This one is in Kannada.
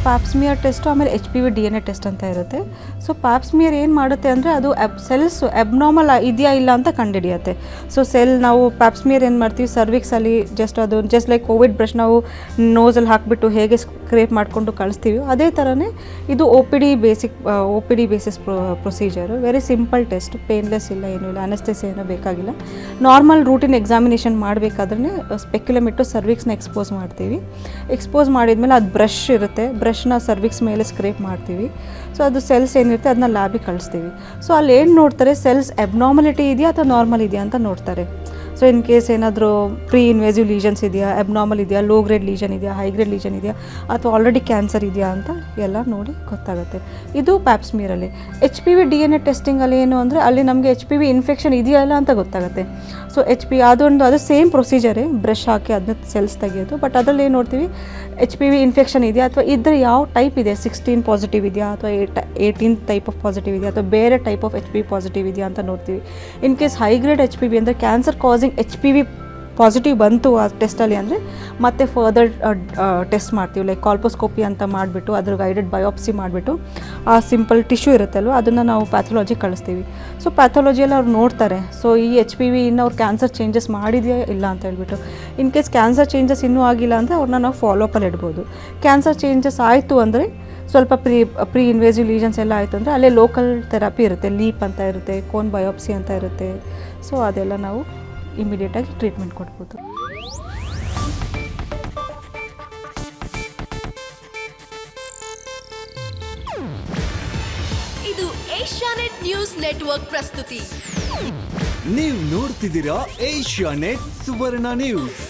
ಪ್ಯಾಪ್ಸ್ಮಿಯರ್ ಟೆಸ್ಟು ಆಮೇಲೆ HPV DNA ಟೆಸ್ಟ್ ಅಂತ ಇರುತ್ತೆ. ಸೊ ಪ್ಯಾಪ್ಸ್ಮಿಯರ್ ಏನು ಮಾಡುತ್ತೆ ಅಂದರೆ ಅದು ಸೆಲ್ಸ್ ಅಬ್ನಾರ್ಮಲ್ ಇದೆಯಾ ಇಲ್ಲ ಅಂತ ಕಂಡುಹಿಡಿಯುತ್ತೆ. ಸೊ ನಾವು ಪ್ಯಾಪ್ಸ್ಮಿಯರ್ ಏನು ಮಾಡ್ತೀವಿ ಸರ್ವಿಕ್ಸಲ್ಲಿ ಜಸ್ಟ್ ಲೈಕ್ ಕೋವಿಡ್ ಬ್ರಷ್ ನಾವು ನೋಸಲ್ಲಿ ಹಾಕಿಬಿಟ್ಟು ಹೇಗೆ ಸ್ಕ್ರೇಪ್ ಮಾಡಿಕೊಂಡು ಕಳಿಸ್ತೀವಿ, ಅದೇ ಥರನೇ ಇದು OPD basis procedure. Very simple test, painless ಇಲ್ಲ, ಏನೂ ಇಲ್ಲ, ಅನಸ್ತೇಸಿಯಾ ಏನೂ ಬೇಕಾಗಿಲ್ಲ. ನಾರ್ಮಲ್ ರೂಟಿನ್ ಎಕ್ಸಾಮಿನೇಷನ್ ಮಾಡಬೇಕಾದ್ರೆ ಸ್ಪೆಕ್ಯುಲಮ್ ಇಟ್ಟು ಸರ್ವಿಕ್ಸ್ನ ಎಕ್ಸ್ಪೋಸ್ ಮಾಡ್ತೀವಿ. ಎಕ್ಸ್ಪೋಸ್ ಮಾಡಿದ್ಮೇಲೆ ಅದು ಬ್ರಷ್ ಇರುತ್ತೆ, ಬ್ರಷ್ನ ಸರ್ವಿಕ್ಸ್ ಮೇಲೆ ಸ್ಕ್ರೇಪ್ ಮಾಡ್ತೀವಿ. ಸೊ ಅದು ಸೆಲ್ಸ್ ಏನಿರುತ್ತೆ ಅದನ್ನ ಲ್ಯಾಬಿಗೆ ಕಳಿಸ್ತೀವಿ. ಸೊ ಅಲ್ಲಿ ಏನು ನೋಡ್ತಾರೆ, ಸೆಲ್ಸ್ ಅಬ್ನಾರ್ಮಲಿಟಿ ಇದೆಯಾ ಅಥವಾ ನಾರ್ಮಲ್ ಇದೆಯಾ ಅಂತ ನೋಡ್ತಾರೆ. ಸೊ ಇನ್ ಕೇಸ್ ಏನಾದರೂ ಪ್ರೀ ಇನ್ವೇಸಿವ್ ಲೀಜನ್ಸ್ ಇದೆಯಾ, ಅಬ್ನಾರ್ಮಲ್ ಇದೆಯಾ, ಲೋ ಗ್ರೇಡ್ ಲೀಜನ್ ಇದೆಯಾ, ಹೈ ಗ್ರೇಡ್ ಲೀಜನ್ ಇದೆಯಾ, ಅಥವಾ ಆಲ್ರೆಡಿ ಕ್ಯಾನ್ಸರ್ ಇದೆಯಾ ಅಂತ ಎಲ್ಲ ನೋಡಿ ಗೊತ್ತಾಗುತ್ತೆ. ಇದು ಪ್ಯಾಪ್ಸ್ಮಿಯರಲ್ಲಿ. HPV DNA ಟೆಸ್ಟಿಂಗಲ್ಲಿ ಏನು ಅಂದರೆ ಅಲ್ಲಿ ನಮಗೆ HPV ಇನ್ಫೆಕ್ಷನ್ ಇದೆಯಾ ಇಲ್ಲ ಅಂತ ಗೊತ್ತಾಗುತ್ತೆ. ಸೊ ಅದು ಸೇಮ್ ಪ್ರೊಸೀಜರೇ, ಬ್ರಷ್ ಹಾಕಿ ಅದನ್ನ ಸೆಲ್ಸ್ ತೆಗೆಯೋದು. ಬಟ್ ಅದರಲ್ಲಿ ಏನು ನೋಡ್ತೀವಿ, HPV ಇನ್ಫೆಕ್ಷನ್ ಇದೆಯಾ ಅಥವಾ ಇದ್ದರೆ ಯಾವ ಟೈಪ್ ಇದೆ, 16 ಪಾಸಿಟಿವ್ ಇದೆಯಾ ಅಥವಾ 18 ಟೈಪ್ ಆಫ್ ಪಾಸಿಟಿವ್ ಇದೆಯಾ ಅಥವಾ ಬೇರೆ ಟೈಪ್ ಆಫ್ HPV ಪಾಸಿಟಿವ್ ಇದೆಯಾ ಅಂತ ನೋಡ್ತೀವಿ. In case high grade HPV ಅಂದರೆ ಕ್ಯಾನ್ಸರ್ ಕಾಸಿಂಗ್ HPV ಪಾಸಿಟಿವ್ ಬಂತು ಆ ಟೆಸ್ಟಲ್ಲಿ ಅಂದರೆ ಮತ್ತೆ ಫರ್ದರ್ ಟೆಸ್ಟ್ ಮಾಡ್ತೀವಿ. ಲೈಕ್ ಕಾಲ್ಪೋಸ್ಕೋಪಿ ಅಂತ ಮಾಡಿಬಿಟ್ಟು ಅದ್ರ ಗೈಡೆಡ್ ಬಯೋಪ್ಸಿ ಮಾಡಿಬಿಟ್ಟು ಆ ಸಿಂಪಲ್ ಟಿಶ್ಯೂ ಇರುತ್ತಲ್ವ ಅದನ್ನು ನಾವು ಪ್ಯಾಥಾಲಜಿ ಕಳಿಸ್ತೀವಿ. ಸೊ ಪ್ಯಾಥಾಲಜಿಯಲ್ಲಿ ಅವ್ರು ನೋಡ್ತಾರೆ, ಸೊ ಈ HPV ಇನ್ನು ಅವ್ರು ಕ್ಯಾನ್ಸರ್ ಚೇಂಜಸ್ ಮಾಡಿದೆಯಾ ಇಲ್ಲ ಅಂತ ಹೇಳ್ಬಿಟ್ಟು. ಇನ್ ಕೇಸ್ ಕ್ಯಾನ್ಸರ್ ಚೇಂಜಸ್ ಇನ್ನೂ ಆಗಿಲ್ಲ ಅಂದರೆ ಅವ್ರನ್ನ ನಾವು ಫಾಲೋಅಪಲ್ಲಿ ಇಡ್ಬೋದು. ಕ್ಯಾನ್ಸರ್ ಚೇಂಜಸ್ ಆಯಿತು ಅಂದರೆ ಸ್ವಲ್ಪ ಪ್ರೀ ಇನ್ವೇಸಿವ್ ಲೀಜನ್ಸ್ ಎಲ್ಲ ಆಯಿತು ಅಂದರೆ ಅಲ್ಲೇ ಲೋಕಲ್ ಥೆರಪಿ ಇರುತ್ತೆ, ಲೀಪ್ ಅಂತ ಇರುತ್ತೆ, ಕೋನ್ ಬಯೋಪ್ಸಿ ಅಂತ ಇರುತ್ತೆ. ಸೊ ಅದೆಲ್ಲ ನಾವು ಇಮಿಡಿಯೇಟಾಗಿ ಟ್ರೀಟ್ಮೆಂಟ್ ಕೊಡ್ಬೋದು. ಇದು ಏಷ್ಯಾನೆಟ್ ನ್ಯೂಸ್ ನೆಟ್ವರ್ಕ್ ಪ್ರಸ್ತುತಿ. ನೀವು ನೋಡ್ತಿದ್ದೀರಾ ಏಷ್ಯಾನೆಟ್ ಸುವರ್ಣ ನ್ಯೂಸ್.